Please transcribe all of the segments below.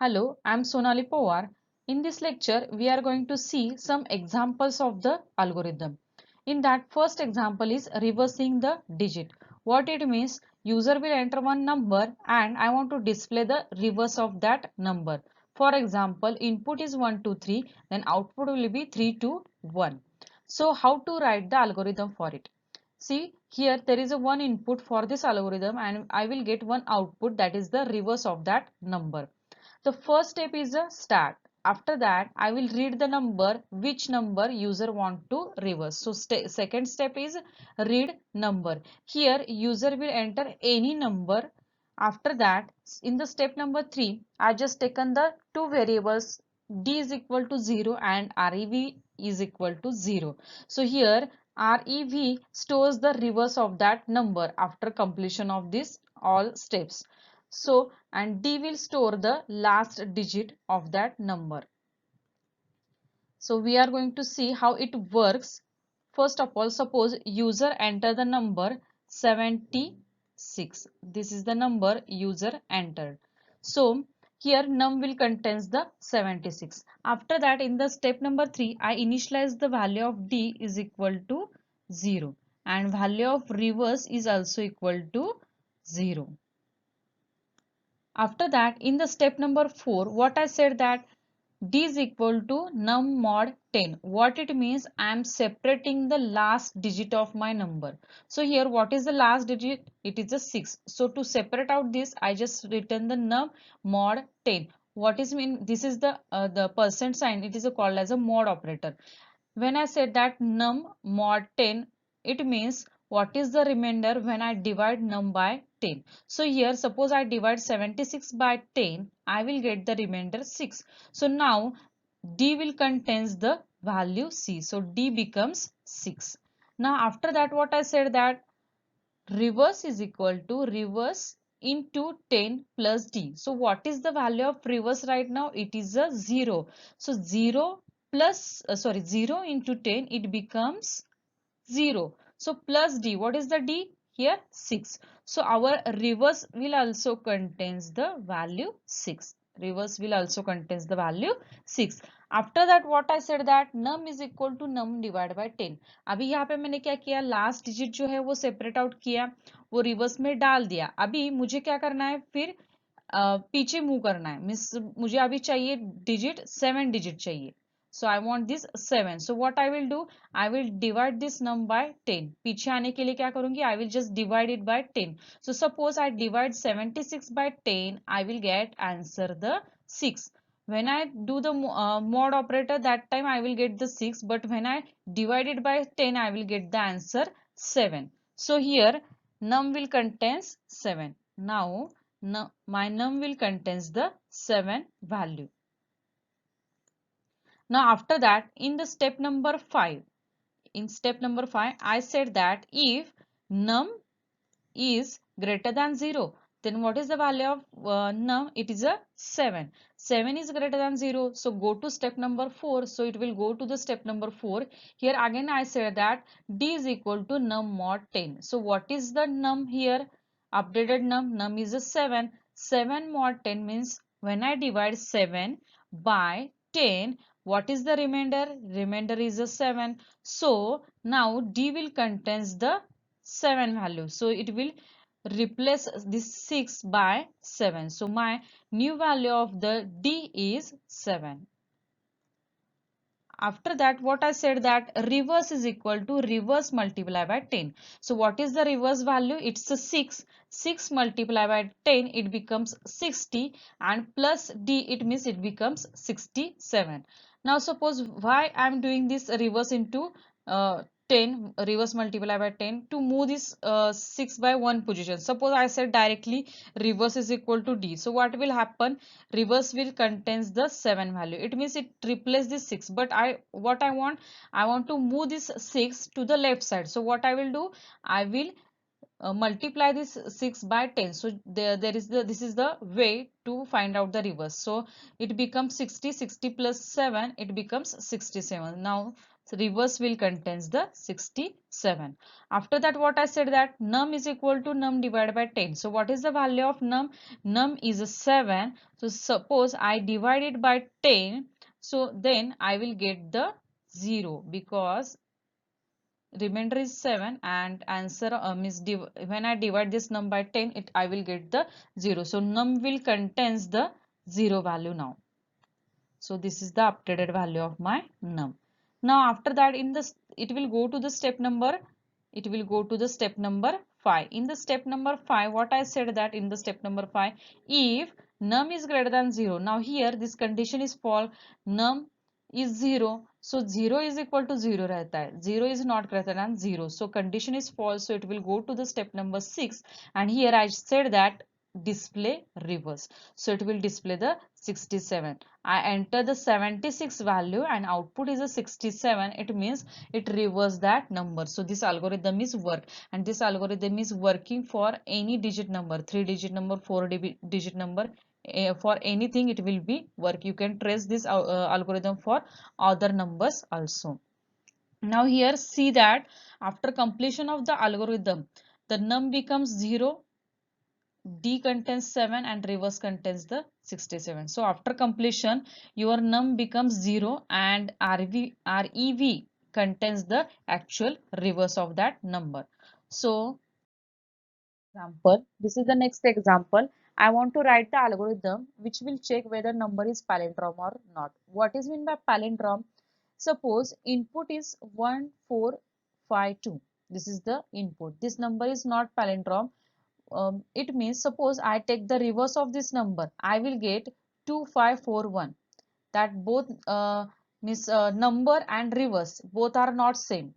Hello, I'm Sonali Pawar. In this lecture, we are going to see some examples of the algorithm. In that first example is reversing the digit. What it means, user will enter one number and I want to display the reverse of that number. For example, input is 1, 2, 3, then output will be 3, 2, 1. So how to write the algorithm for it? See here there is a one input for this algorithm and I will get one output, that is the reverse of that number. The first step is a start. After that, I will read the number, which number user want to reverse. So second step is read number. Here user will enter any number. After that, in the step number 3, I just taken the two variables d is equal to 0 and rev is equal to 0. So here rev stores the reverse of that number after completion of this all steps. So, and D will store the last digit of that number. So, we are going to see how it works. First of all, suppose user enter the number 76. This is the number user entered. So, here num will contains the 76. After that, in the step number 3, I initialize the value of D is equal to 0 and value of reverse is also equal to 0. After that, in the step number 4, what I said that d is equal to num mod 10. What it means, I am separating the last digit of my number. So here, what is the last digit? It is a 6. So to separate out this, I just written the num mod 10. What is mean? This is the percent sign. It is called as a mod operator. When I said that num mod 10, it means what is the remainder when I divide num by 10. So here suppose I divide 76 by 10, I will get the remainder 6. So now D will contains the value C. So D becomes 6. Now after that what I said that reverse is equal to reverse into 10 plus D. So what is the value of reverse right now? It is a 0. So 0 plus 0 into 10, it becomes 0. So plus D, what is the D? Here 6. So our reverse will also contains the value 6. Reverse will also contains the value 6. After that what I said that num is equal to num divided by 10. अभी यहाँ पे मैंने क्या किया, last digit जो है वो separate out किया, वो रिवर्स में डाल दिया. अभी मुझे क्या करना है, फिर पीछे मूव करना है. मीन्स मुझे अभी चाहिए डिजिट 7 डिजिट चाहिए. So I want this 7. So what I will do, I will divide this num by 10. पीछे आने के लिए क्या करूंगी, I will just divide it by 10. So suppose I divide 76 by 10, I will get answer the 6. When I do the mod operator, that time I will get the 6. But when I divide it by 10, I will get the answer 7. So here num will contains 7. Now my num will contains the 7 value. Now after that, in the step number 5, I said that if num is greater than 0, then what is the value of num? It is a 7. 7 is greater than 0. So go to step number 4. So it will go to the step number 4. Here again I said that D is equal to num mod 10. So what is the num here? Updated num. Num is a 7. 7 mod 10 means when I divide 7 by 10, what is the remainder? Remainder is a 7. So now D will contains the 7 value. So it will replace this 6 by 7. So my new value of the D is 7. After that, what I said that reverse is equal to reverse multiply by 10. So what is the reverse value? It's a 6. 6 multiply by 10, it becomes 60, and plus D, it means it becomes 67. Now suppose why I am doing this reverse into 10, reverse multiply by 10 to move this 6 by 1 position. Suppose I said directly reverse is equal to D. So what will happen? Reverse will contains the 7 value. It means it replaces this 6. But what I want to move this 6 to the left side. So what I will do? I will multiply this 6 by 10. So this is the way to find out the reverse. So it becomes 60. 60 plus 7, it becomes 67. Now reverse will contains the 67. After that, what I said, that num is equal to num divided by 10. So what is the value of num? Num is a 7. So suppose I divide it by 10, so then I will get the 0, because remainder is 7 and answer is when I divide this num by 10, I will get the 0. So num will contains the 0 value now. So this is the updated value of my num. Now after that, it will go to the step number, five. In the step number 5, what I said, that in the step number 5, if num is greater than 0. Now here this condition is false, num is 0. So 0 is equal to 0 रहता है. 0 is not greater than 0. So condition is false. So it will go to the step number 6. And here I said that display reverse. So it will display the 67. I enter the 76 value and output is a 67. It means it reverse that number. So this algorithm is work, and this algorithm is working for any digit number, 3-digit number, 4-digit number. For anything it will be work. You can trace this algorithm for other numbers also. Now here see that after completion of the algorithm, the num becomes 0, D contains 7 and reverse contains the 67. So after completion, your num becomes 0 and REV contains the actual reverse of that number. So example, this is the next example. I want to write the algorithm which will check whether number is palindrome or not. What is meant by palindrome? Suppose input is 1452. This is the input. This number is not palindrome. It means suppose I take the reverse of this number, I will get 2541. That both means number and reverse both are not same.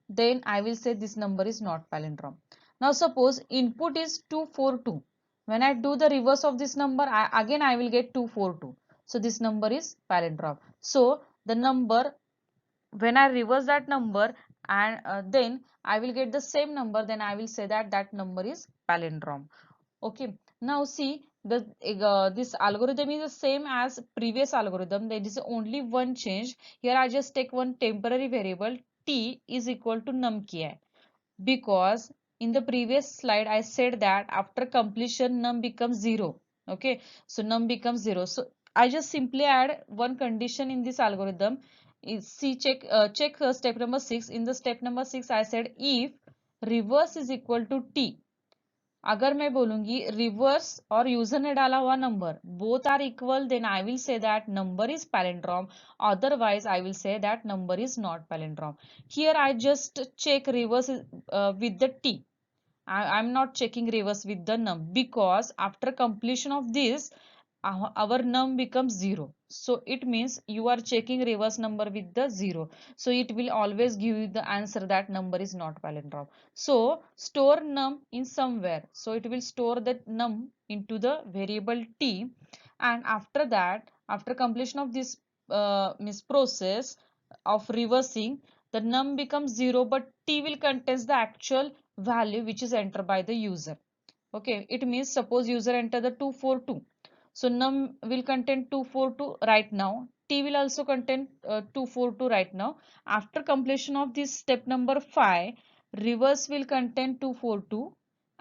Then I will say this number is not palindrome. Now suppose input is 242. When I do the reverse of this number, again I will get 242. So this number is palindrome. So the number, when I reverse that number and then I will get the same number, then I will say that that number is palindrome. Okay, now see this algorithm is the same as previous algorithm. There is only one change. Here I just take one temporary variable, t is equal to num ki, because in the previous slide I said that after completion num becomes 0. Okay, so num becomes 0. So I just simply add one condition in this algorithm. See, check step number 6. In the step number 6 I said if reverse is equal to t. अगर मैं बोलूंगी reverse और user ने डाला हुआ number both are equal, then I will say that number is palindrome. Otherwise I will say that number is not palindrome. Here I just check reverse with the t. I'm not checking reverse with the num, because after completion of this our num becomes 0. So it means you are checking reverse number with the 0. So it will always give you the answer that number is not palindrome. So store num in somewhere. So it will store that num into the variable t, and after that, after completion of this process of reversing, the num becomes 0, but t will contains the actual value which is entered by the user. Okay, it means suppose user enter the 242. So num will contain 242 right now. T will also contain 242 right now. After completion of this step number 5, reverse will contain 242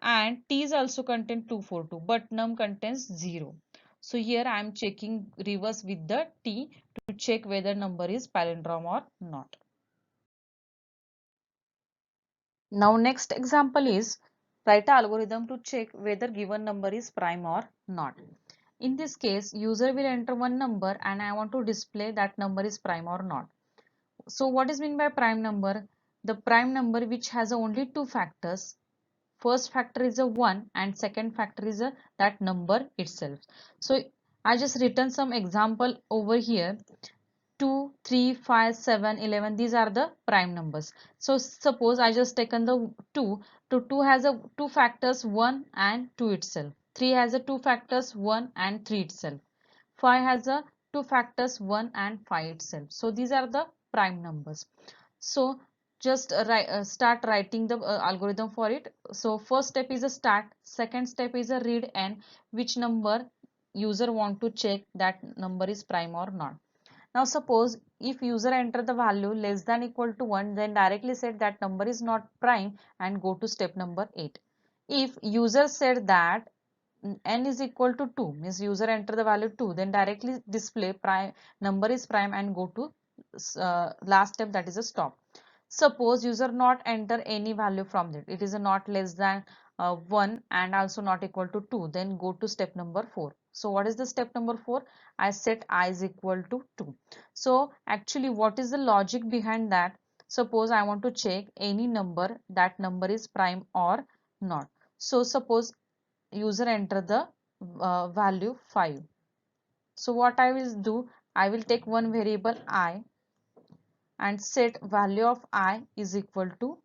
and T is also contain 242, but num contains 0. So here I am checking reverse with the T to check whether number is palindrome or not. Now next example is write a algorithm to check whether given number is prime or not. In this case, user will enter one number and I want to display that number is prime or not. So what is mean by prime number? The prime number which has only two factors. First factor is a 1 and second factor is a that number itself. So I just written some example over here. 2, 3, 5, 7, 11. These are the prime numbers. So suppose I just taken the 2. To 2 has a two factors 1 and 2 itself. 3 has a two factors 1 and 3 itself. 5 has a two factors 1 and 5 itself. So these are the prime numbers. So just start writing the algorithm for it. So first step is a start. Second step is a read n, which number user want to check that number is prime or not. Now suppose if user enter the value less than equal to 1, then directly said that number is not prime and go to step number 8. If user said that n is equal to 2, means user enter the value 2, then directly display prime number is prime and go to last step, that is a stop. Suppose user not enter any value from that, it is a not less than 1 and also not equal to 2, then go to step number 4. So what is the step number 4? I set I is equal to 2. So actually what is the logic behind that? Suppose I want to check any number, that number is prime or not. So suppose user enter the value 5. So what I will do, I will take one variable I and set value of I is equal to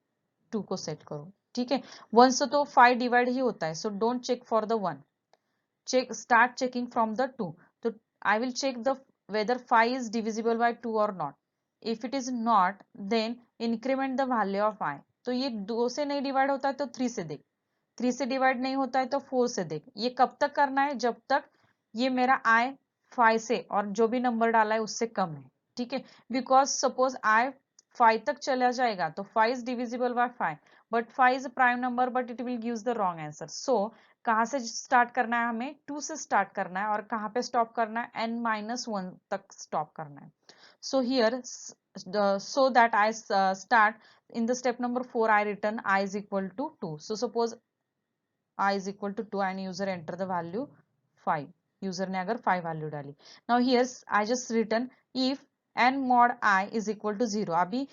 2 को set करो. ठीक है, 1 से तो 5 divide ही होता है, so don't check for the 1, start checking from the 2. So I will check the whether 5 is divisible by 2 or not. If it is not, then increment the value of I. तो ये 2 से नहीं divide होता है तो 3 से देख, 3 से डिवाइड नहीं होता है तो 4 से देख. ये कब तक करना है? जब तक ये मेरा I 5 से और जो भी नंबर डाला है उससे कम है. ठीक है, बिकॉज सपोज I 5 तक चला जाएगा तो 5 is divisible by 5, but 5 is a prime number but it will gives the wrong answer. So कहाँ से स्टार्ट करना है? हमें 2 से स्टार्ट करना है और कहाँ पे स्टॉप करना है? n-1 तक स्टॉप करना है. So here so that I start in the step number 4, I return I is equal to 2. So suppose I is equal to 2 and user enter the value 5. User ने अगर 5 value डाली. Now here I just return if n mod I is equal to 0. अभी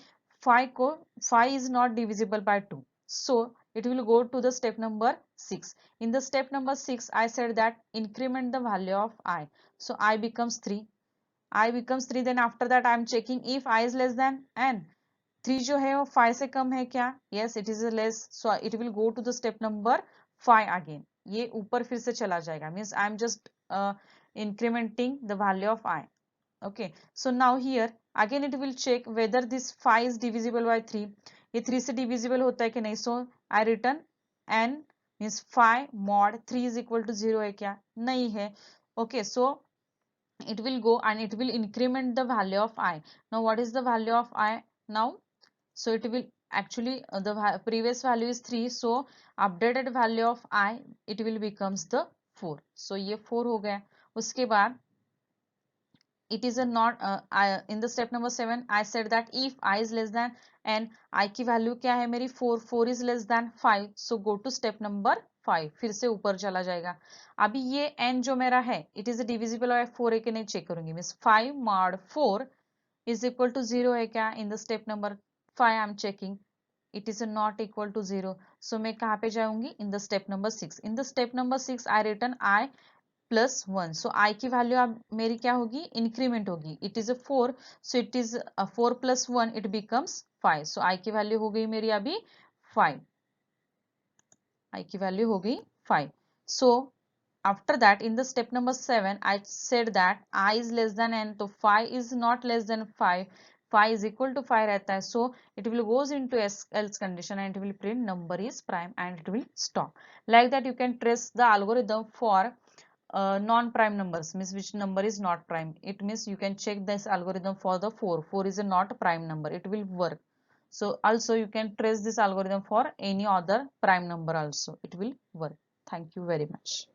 5 is not divisible by 2, so it will go to the step number 6. In the step number 6 I said that increment the value of I, so I becomes 3. Then after that I am checking if I is less than n. 3 जो है वो 5 से कम है क्या? Yes, it is less, so it will go to the step number 5 again. ये ऊपर फिर से चला जाएगा, means I am just incrementing the value of I. Okay, so now here again it will check whether this 5 is divisible by 3. ये 3 से divisible होता है कि नहीं. So I return n means 5 mod 3 is equal to 0 है क्या? नहीं है. Okay, so it will go and it will increment the value of I. Now what is the value of I now? So it will actually the previous value is 3, so updated value of I it will becomes the 4. So ये 4 हो गया. उसके बाद it is a not in the step number 7 I said that if I is less than n, I की value क्या है मेरी 4, 4 is less than 5, so go to step number 5. फिर से ऊपर चला जाएगा. अभी ये n जो मेरा है it is divisible by 4 है कि नहीं चेक करूंगी. Means 5 mod 4 is equal to 0 है क्या? In the step number 5 I am checking, it is not equal to 0, so मैं कहाँ पे जाऊंगी? In the step number 6. In the step number 6 I return I plus 1. सो आई की value अब मेरी क्या होगी? इंक्रीमेंट होगी. It is 4, so it is 4 plus 1 it becomes 5. सो आई की वैल्यू हो गई मेरी अभी 5. आई की वैल्यू हो गई 5. So after that in the step number 7 I said that I is less than n, तो 5 is not less than 5, 5 is equal to 5 रहता है. So it will goes into else condition and it will print number is prime and it will stop. Like that you can trace the algorithm for non-prime numbers, means which number is not prime. It means you can check this algorithm for the 4. 4 is a not prime number, it will work. So also you can trace this algorithm for any other prime number also, it will work. Thank you very much.